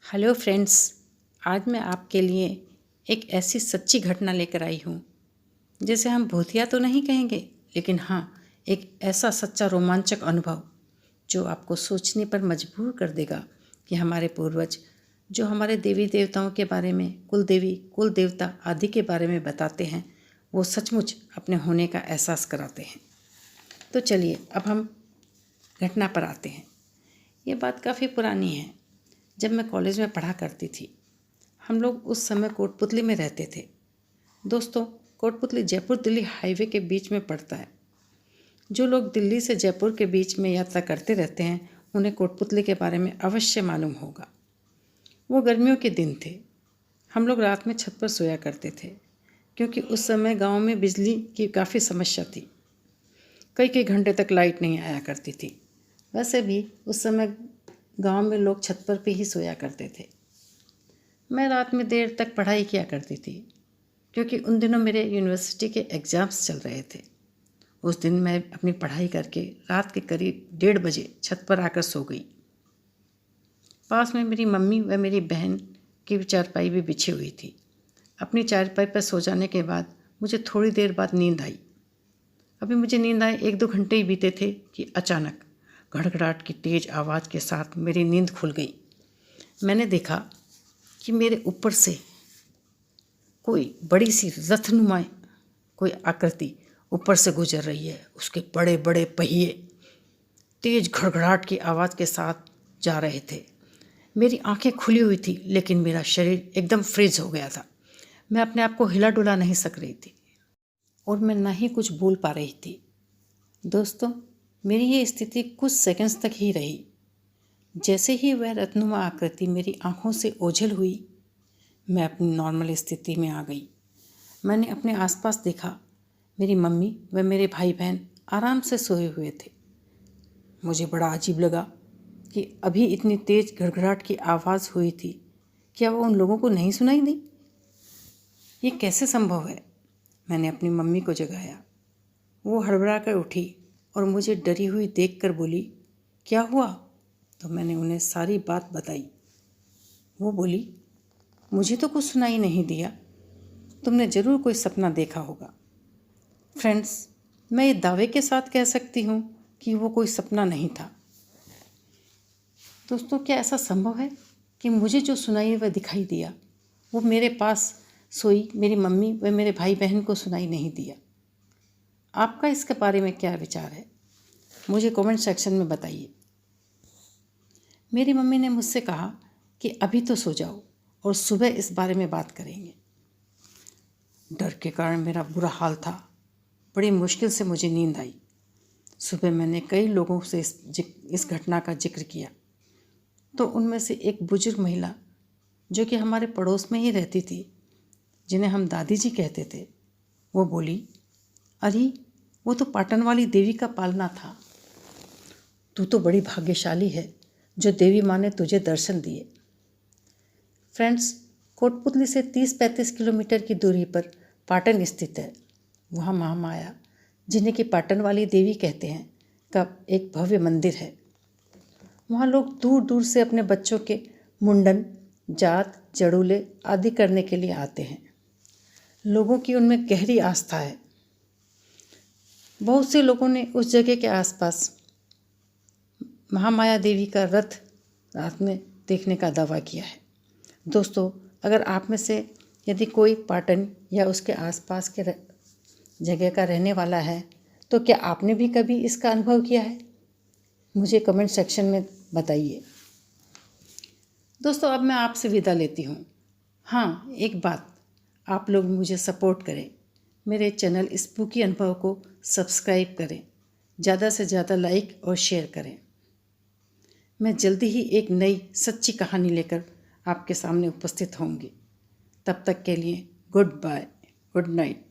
Hello friends. आज मैं आपके लिए एक ऐसी सच्ची घटना लेकर आई हूँ जिसे हम भूतिया तो नहीं कहेंगे, लेकिन हाँ, एक ऐसा सच्चा रोमांचक अनुभव जो आपको सोचने पर मजबूर कर देगा कि हमारे पूर्वज जो हमारे देवी देवताओं के बारे में, कुल देवी कुल देवता आदि के बारे में बताते हैं, वो सचमुच अपने होने का एहसास कराते हैं। तो चलिए अब हम घटना पर आते हैं। ये बात काफ़ी पुरानी है। जब मैं कॉलेज में पढ़ा करती थी, हम लोग उस समय कोटपुतली में रहते थे। दोस्तों, कोटपुतली जयपुर दिल्ली हाईवे के बीच में पड़ता है। जो लोग दिल्ली से जयपुर के बीच में यात्रा करते रहते हैं, उन्हें कोटपुतली के बारे में अवश्य मालूम होगा। वो गर्मियों के दिन थे। हम लोग रात में छत पर सोया करते थे, क्योंकि उस समय गांव में बिजली की काफ़ी समस्या थी। कई कई घंटे तक लाइट नहीं आया करती थी। वैसे भी उस समय गांव में लोग छत पर भी ही सोया करते थे। मैं रात में देर तक पढ़ाई किया करती थी, क्योंकि उन दिनों मेरे यूनिवर्सिटी के एग्ज़ाम्स चल रहे थे। उस दिन मैं अपनी पढ़ाई करके रात के करीब 1:30 बजे छत पर आकर सो गई। पास में मेरी मम्मी व मेरी बहन की चारपाई भी बिछी हुई थी। अपनी चारपाई पर सो जाने के बाद मुझे थोड़ी देर बाद नींद आई। अभी मुझे नींद आए 1-2 घंटे ही बीते थे कि अचानक घड़घड़ाहट की तेज़ आवाज़ के साथ मेरी नींद खुल गई। मैंने देखा कि मेरे ऊपर से कोई बड़ी सी रथनुमा कोई आकृति ऊपर से गुजर रही है। उसके बड़े बड़े पहिए तेज घड़घड़ाहट की आवाज़ के साथ जा रहे थे। मेरी आंखें खुली हुई थी, लेकिन मेरा शरीर एकदम फ्रीज हो गया था। मैं अपने आप को हिला डुला नहीं सक रही थी और मैं ना ही कुछ बोल पा रही थी। दोस्तों, मेरी ये स्थिति कुछ सेकंड्स तक ही रही। जैसे ही वह रत्नुमा आकृति मेरी आंखों से ओझल हुई, मैं अपनी नॉर्मल स्थिति में आ गई। मैंने अपने आसपास देखा। मेरी मम्मी व मेरे भाई बहन आराम से सोए हुए थे। मुझे बड़ा अजीब लगा कि अभी इतनी तेज घड़घड़ाहट की आवाज़ हुई थी, क्या वो उन लोगों को नहीं सुनाई दी? ये कैसे संभव है? मैंने अपनी मम्मी को जगाया। वो हड़बड़ा कर उठी और मुझे डरी हुई देखकर बोली, क्या हुआ? तो मैंने उन्हें सारी बात बताई। वो बोली, मुझे तो कुछ सुनाई नहीं दिया, तुमने ज़रूर कोई सपना देखा होगा। फ्रेंड्स, मैं ये दावे के साथ कह सकती हूँ कि वो कोई सपना नहीं था। दोस्तों, क्या ऐसा संभव है कि मुझे जो सुनाई वह दिखाई दिया, वो मेरे पास सोई मेरी मम्मी व मेरे भाई बहन को सुनाई नहीं दिया? आपका इसके बारे में क्या विचार है? मुझे कमेंट सेक्शन में बताइए। मेरी मम्मी ने मुझसे कहा कि अभी तो सो जाओ और सुबह इस बारे में बात करेंगे। डर के कारण मेरा बुरा हाल था। बड़ी मुश्किल से मुझे नींद आई। सुबह मैंने कई लोगों से इस घटना का जिक्र किया, तो उनमें से एक बुजुर्ग महिला जो कि हमारे पड़ोस में ही रहती थी, जिन्हें हम दादी जी कहते थे, वो बोली, अरे वो तो पाटन वाली देवी का पालना था। तू तो बड़ी भाग्यशाली है जो देवी माँ ने तुझे दर्शन दिए। फ्रेंड्स, कोटपुतली से 30-35 किलोमीटर की दूरी पर पाटन स्थित है। वहाँ महामाया, जिन्हें कि पाटन वाली देवी कहते हैं, का एक भव्य मंदिर है। वहाँ लोग दूर दूर से अपने बच्चों के मुंडन, जात, जड़ूले आदि करने के लिए आते हैं। लोगों की उनमें गहरी आस्था है। बहुत से लोगों ने उस जगह के आसपास महामाया देवी का रथ रात में देखने का दावा किया है। दोस्तों, अगर आप में से यदि कोई पाटन या उसके आसपास के जगह का रहने वाला है, तो क्या आपने भी कभी इसका अनुभव किया है? मुझे कमेंट सेक्शन में बताइए। दोस्तों, अब मैं आपसे विदा लेती हूँ। हाँ, एक बात, आप लोग मुझे सपोर्ट करें। मेरे चैनल स्पूकी अनुभव को सब्सक्राइब करें, ज़्यादा से ज़्यादा लाइक और शेयर करें। मैं जल्दी ही एक नई सच्ची कहानी लेकर आपके सामने उपस्थित होंगी। तब तक के लिए गुड बाय, गुड नाइट।